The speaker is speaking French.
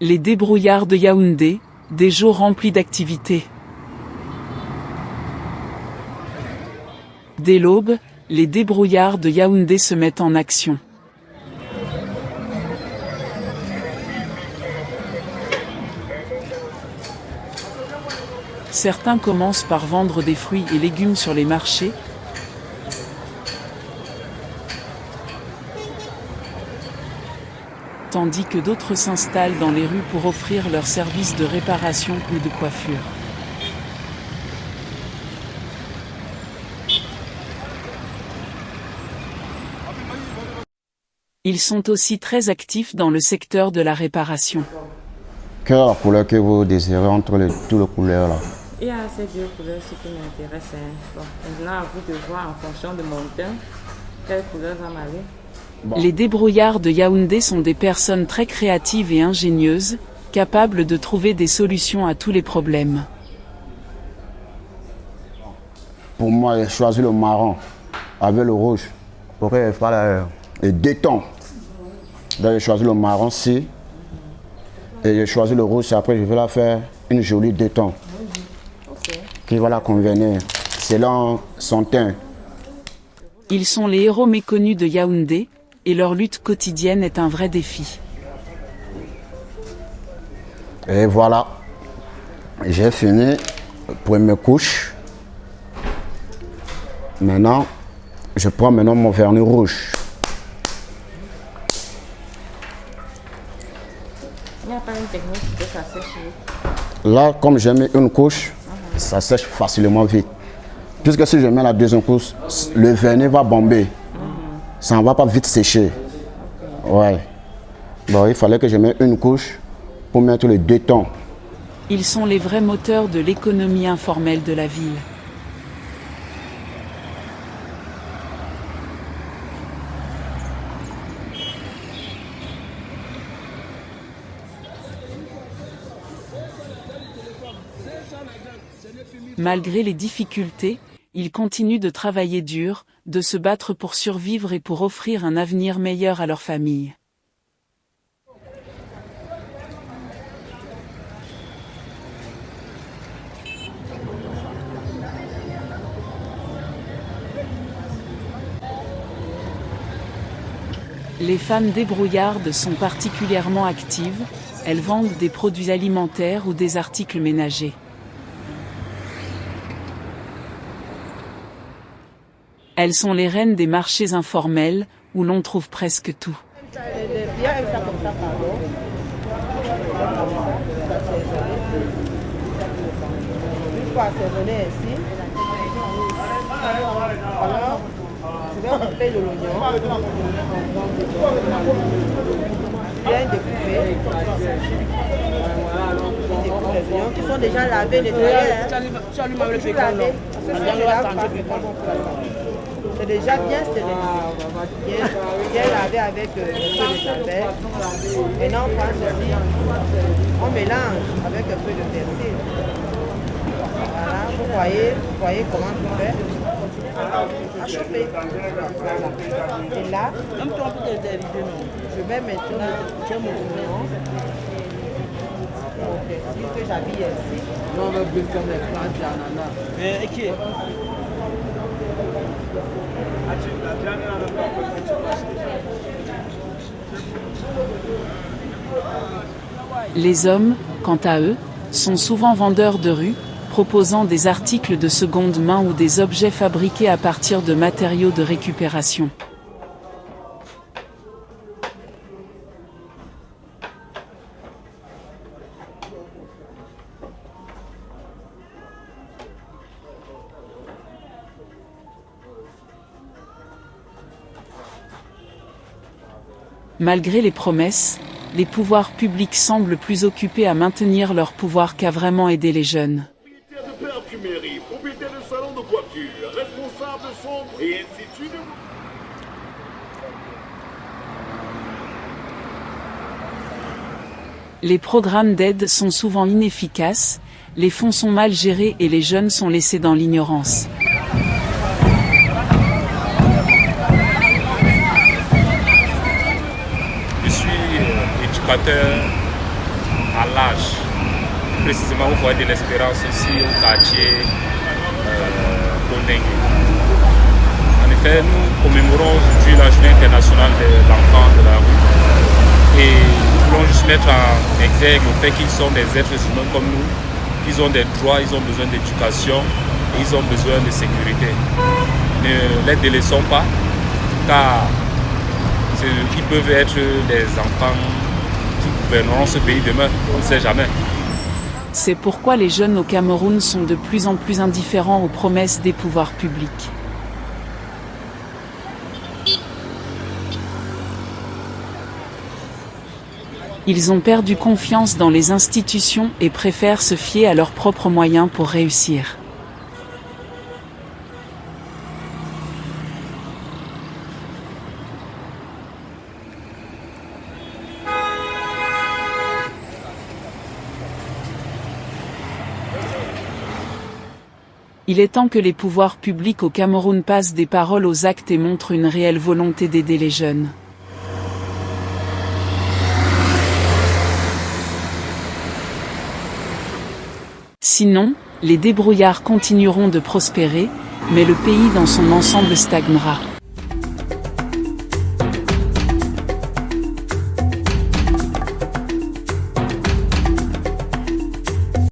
Les débrouillards de Yaoundé, des jours remplis d'activités. Dès l'aube, les débrouillards de Yaoundé se mettent en action. Certains commencent par vendre des fruits et légumes sur les marchés, tandis que d'autres s'installent dans les rues pour offrir leurs services de réparation ou de coiffure. Ils sont aussi très actifs dans le secteur de la réparation. Quelle est la couleur que vous désirez entre toutes les couleurs là? Il y a ces deux couleurs qui m'intéressent. Bon, maintenant, à vous de voir en fonction de mon teint, quelle couleur va m'aller. Les débrouillards de Yaoundé sont des personnes très créatives et ingénieuses, capables de trouver des solutions à tous les problèmes. Pour moi, j'ai choisi le marron avec le rouge pour faire le détente. Donc j'ai choisi le marron-ci et j'ai choisi le rouge. Après, je vais la faire une jolie détente qui va la convenir selon son teint. Ils sont les héros méconnus de Yaoundé et leur lutte quotidienne est un vrai défi. Et voilà, j'ai fini la première couche. Maintenant, je prends mon vernis rouge. Il n'y a pas une technique que ça sèche vite. Là, comme j'ai mis une couche, ça sèche facilement vite. Puisque si je mets la deuxième couche, le vernis va bomber. Ça ne va pas vite sécher. Ouais. Bon, il fallait que je mette une couche pour mettre les deux tons. Ils sont les vrais moteurs de l'économie informelle de la ville. Malgré les difficultés, ils continuent de travailler dur, de se battre pour survivre et pour offrir un avenir meilleur à leur famille. Les femmes débrouillardes sont particulièrement actives, elles vendent des produits alimentaires ou des articles ménagers. Elles sont les reines des marchés informels, où l'on trouve presque tout. Je vais couper de l'oignon, bien découpé. Les oignons qui sont déjà lavés, nettoyés. C'est déjà bien stérilisé, bien lavé avec un peu de tabelle. Maintenant on prend ceci, on mélange avec un peu de persil. Voilà, vous voyez comment on fait. À chauffer. Et là, je vais maintenant mon oignon. Mon persil que j'habille ici. Non, on va plus comme les plantes d'ananas. Mais qui est? Les hommes, quant à eux, sont souvent vendeurs de rue, proposant des articles de seconde main ou des objets fabriqués à partir de matériaux de récupération. Malgré les promesses, les pouvoirs publics semblent plus occupés à maintenir leur pouvoir qu'à vraiment aider les jeunes. Propriétaire de parfumerie, propriétaire de salon de coiffure, responsable de sombre et ainsi de suite. Les programmes d'aide sont souvent inefficaces, les fonds sont mal gérés et les jeunes sont laissés dans l'ignorance. Je suis éducateur à l'âge, précisément au foyer de l'Espérance aussi, au quartier Kondengue. En effet, nous commémorons aujourd'hui la journée internationale de l'enfant de la rue. Et nous voulons juste mettre en exergue le fait qu'ils sont des êtres humains comme nous, qu'ils ont des droits, ils ont besoin d'éducation et ils ont besoin de sécurité. Ne les délaissons pas, car ils peuvent être des enfants qui gouverneront ce pays demain, on ne sait jamais. C'est pourquoi les jeunes au Cameroun sont de plus en plus indifférents aux promesses des pouvoirs publics. Ils ont perdu confiance dans les institutions et préfèrent se fier à leurs propres moyens pour réussir. Il est temps que les pouvoirs publics au Cameroun passent des paroles aux actes et montrent une réelle volonté d'aider les jeunes. Sinon, les débrouillards continueront de prospérer, mais le pays dans son ensemble stagnera.